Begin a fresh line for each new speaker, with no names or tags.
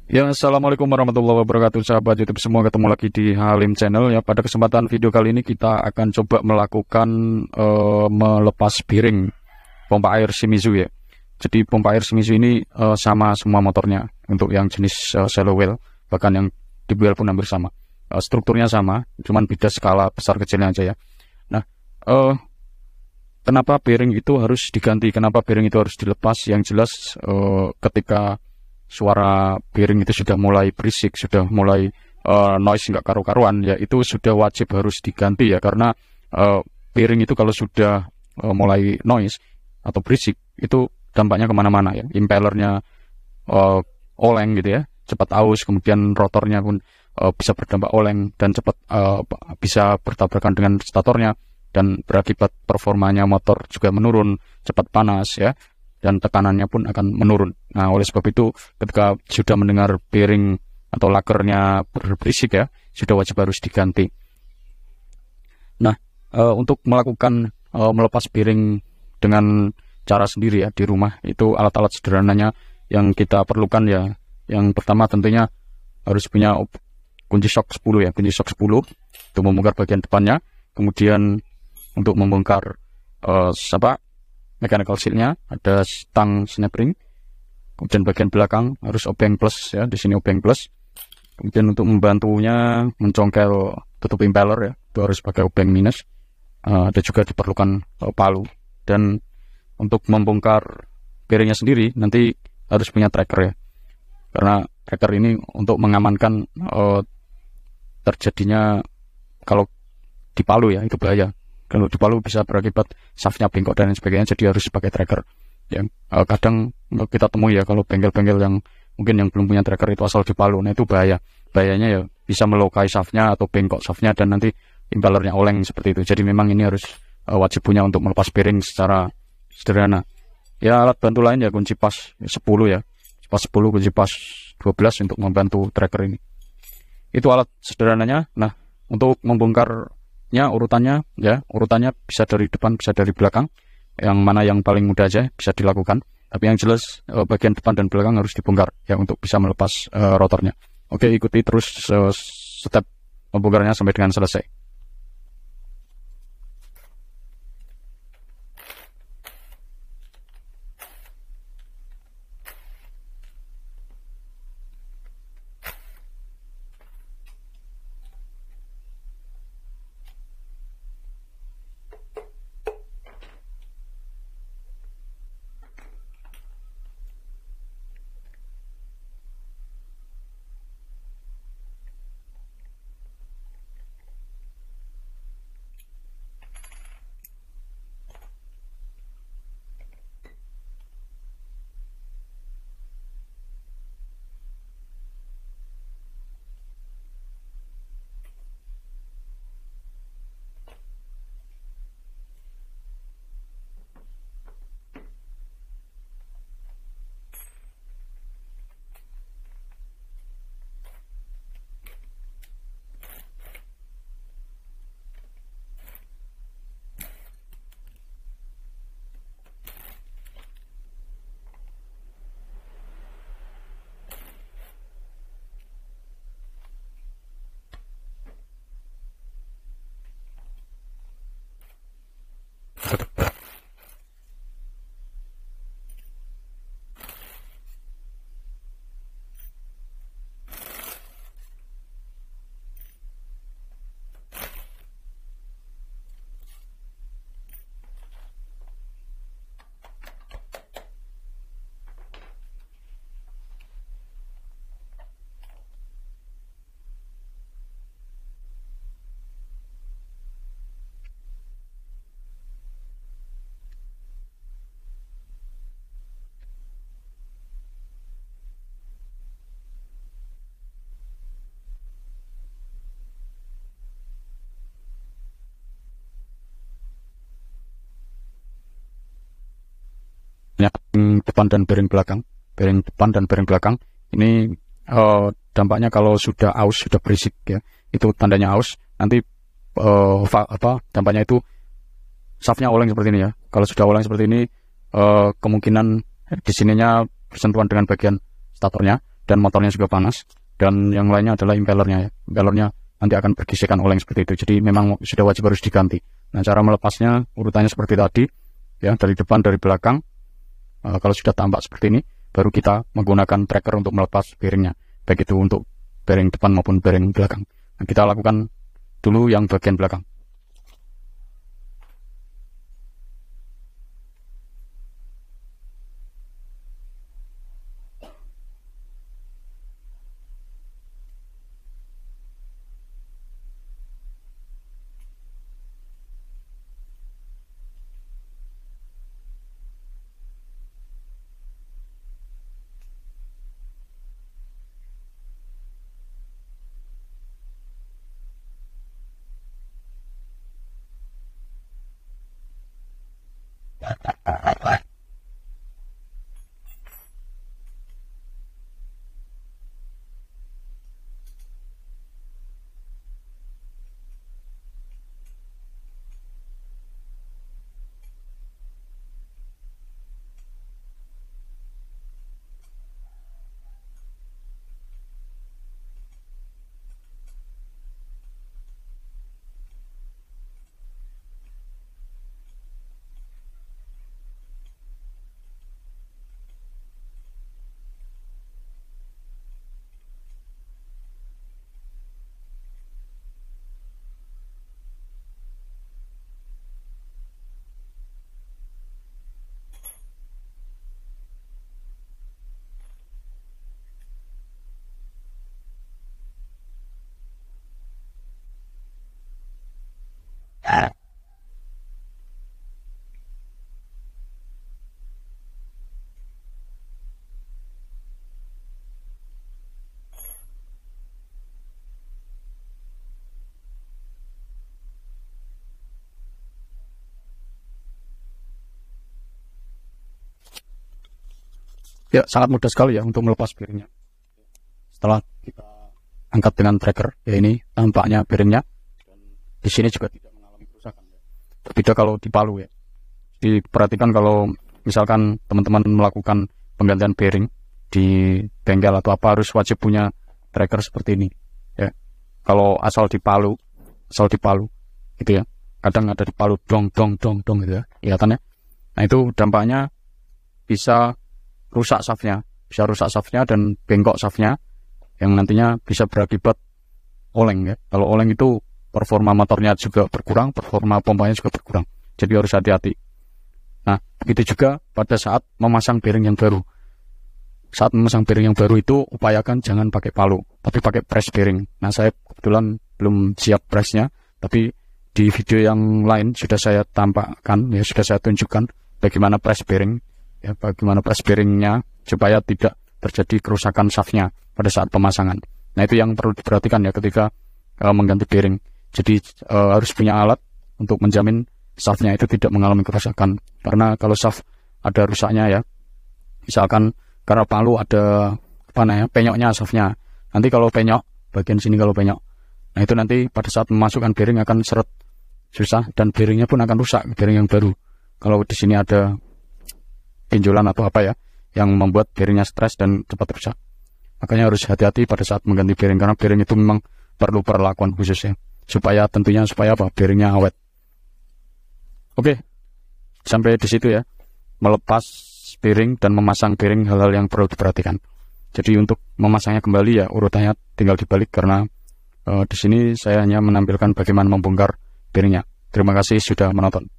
Ya, assalamualaikum warahmatullahi wabarakatuh, sahabat YouTube semua, ketemu lagi di Halim Channel ya. Pada kesempatan video kali ini kita akan coba melakukan melepas bearing pompa air Shimizu ya. Jadi pompa air Shimizu ini sama semua motornya untuk yang jenis shallow well, bahkan yang deep well pun hampir sama. Strukturnya sama, cuman beda skala besar kecilnya aja ya. Nah, eh, kenapa bearing itu harus diganti? Kenapa bearing itu harus dilepas? Yang jelas ketika suara bearing itu sudah mulai berisik, sudah mulai noise nggak karu-karuan, ya itu sudah wajib harus diganti ya, karena bearing itu kalau sudah mulai noise atau berisik, itu dampaknya kemana-mana ya. Impellernya oleng gitu ya, cepat aus, kemudian rotornya pun bisa berdampak oleng dan cepat bisa bertabrakan dengan statornya, dan berakibat performanya motor juga menurun, cepat panas ya, dan tekanannya pun akan menurun. Nah, oleh sebab itu ketika sudah mendengar bearing atau lakernya berisik ya, sudah wajib harus diganti. Nah, untuk melakukan melepas bearing dengan cara sendiri ya di rumah, itu alat-alat sederhananya yang kita perlukan ya. Yang pertama tentunya harus punya kunci shock 10 ya, kunci shock 10 untuk membongkar bagian depannya. Kemudian untuk membongkar mechanical seal-nya ada stang snap ring. Kemudian bagian belakang harus obeng plus ya, di sini obeng plus. Kemudian untuk membantunya mencongkel tutup impeller ya, itu harus pakai obeng minus. Ada juga diperlukan palu. Dan untuk membongkar bearingnya sendiri nanti harus punya tracker ya, karena tracker ini untuk mengamankan terjadinya, kalau di palu ya itu bahaya. Kalau di palu bisa berakibat shaftnya bengkok dan lain sebagainya, jadi harus pakai tracker. Yang kadang kita temui ya, kalau bengkel-bengkel yang mungkin yang belum punya tracker itu asal di palu, nah itu bahaya. Bahayanya ya bisa melukai shaftnya atau bengkok shaftnya, dan nanti impellernya oleng seperti itu. Jadi memang ini harus wajib punya untuk melepas bearing secara sederhana. Ya, alat bantu lain ya kunci pas 10 ya, pas 10, kunci pas 12 untuk membantu tracker ini. Itu alat sederhananya. Nah, untuk membongkarnya urutannya bisa dari depan, bisa dari belakang. Yang mana yang paling mudah aja bisa dilakukan. Tapi yang jelas bagian depan dan belakang harus dibongkar ya untuk bisa melepas rotornya. Oke, ikuti terus step membongkarnya sampai dengan selesai. bearing depan dan bearing belakang. Bearing depan dan bearing belakang ini dampaknya kalau sudah aus, sudah berisik ya, itu tandanya aus. Nanti dampaknya itu shaftnya oleng seperti ini ya. Kalau sudah oleng seperti ini, kemungkinan di sininya bersentuhan dengan bagian statornya dan motornya juga panas. Dan yang lainnya adalah impellernya ya. Impellernya nanti akan bergesekan oleng seperti itu. Jadi memang sudah wajib harus diganti. Nah, cara melepasnya urutannya seperti tadi ya, dari depan, dari belakang. Kalau sudah tampak seperti ini, baru kita menggunakan tracker untuk melepas bearingnya, baik itu untuk bearing depan maupun bearing belakang. Nah, kita lakukan dulu yang bagian belakang. Ya, sangat mudah sekali ya untuk melepas bearingnya. Setelah kita angkat dengan tracker, ya ini tampaknya bearingnya. Dan di sini juga tidak mengalami kerusakan. Berbeda kalau di Palu ya. Diperhatikan kalau misalkan teman-teman melakukan penggantian bearing di bengkel atau apa, harus wajib punya tracker seperti ini. Ya, kalau asal di Palu gitu ya. Kadang ada di Palu dong gitu ya. Kelihatannya. Nah, itu dampaknya bisa rusak shaftnya dan bengkok shaftnya, yang nantinya bisa berakibat oleng ya. Kalau oleng itu performa motornya juga berkurang, performa pompanya juga berkurang. Jadi harus hati-hati. Nah, begitu juga pada saat memasang bearing yang baru. Saat memasang bearing yang baru itu upayakan jangan pakai palu, tapi pakai press bearing. Nah, saya kebetulan belum siap pressnya, tapi di video yang lain sudah saya tampakkan ya, sudah saya tunjukkan bagaimana press bearing. Ya, bagaimana press bearingnya supaya tidak terjadi kerusakan shaftnya pada saat pemasangan. Nah, itu yang perlu diperhatikan ya ketika mengganti bearing. Jadi harus punya alat untuk menjamin shaftnya itu tidak mengalami kerusakan. Karena kalau shaft ada rusaknya ya, misalkan karena palu ada penyoknya shaftnya. Nanti kalau penyok, bagian sini kalau penyok, nah itu nanti pada saat memasukkan bearing akan seret, susah, dan bearingnya pun akan rusak, bearing yang baru. Kalau di sini ada benjolan atau apa ya, yang membuat bearingnya stres dan cepat rusak. Makanya harus hati-hati pada saat mengganti bearing, karena bearing itu memang perlu perlakuan khusus ya, supaya apa, bearingnya awet. Oke, sampai di situ ya, melepas bearing dan memasang bearing, hal-hal yang perlu diperhatikan. Jadi untuk memasangnya kembali ya, urutannya tinggal dibalik, karena di sini saya hanya menampilkan bagaimana membongkar bearingnya. Terima kasih sudah menonton.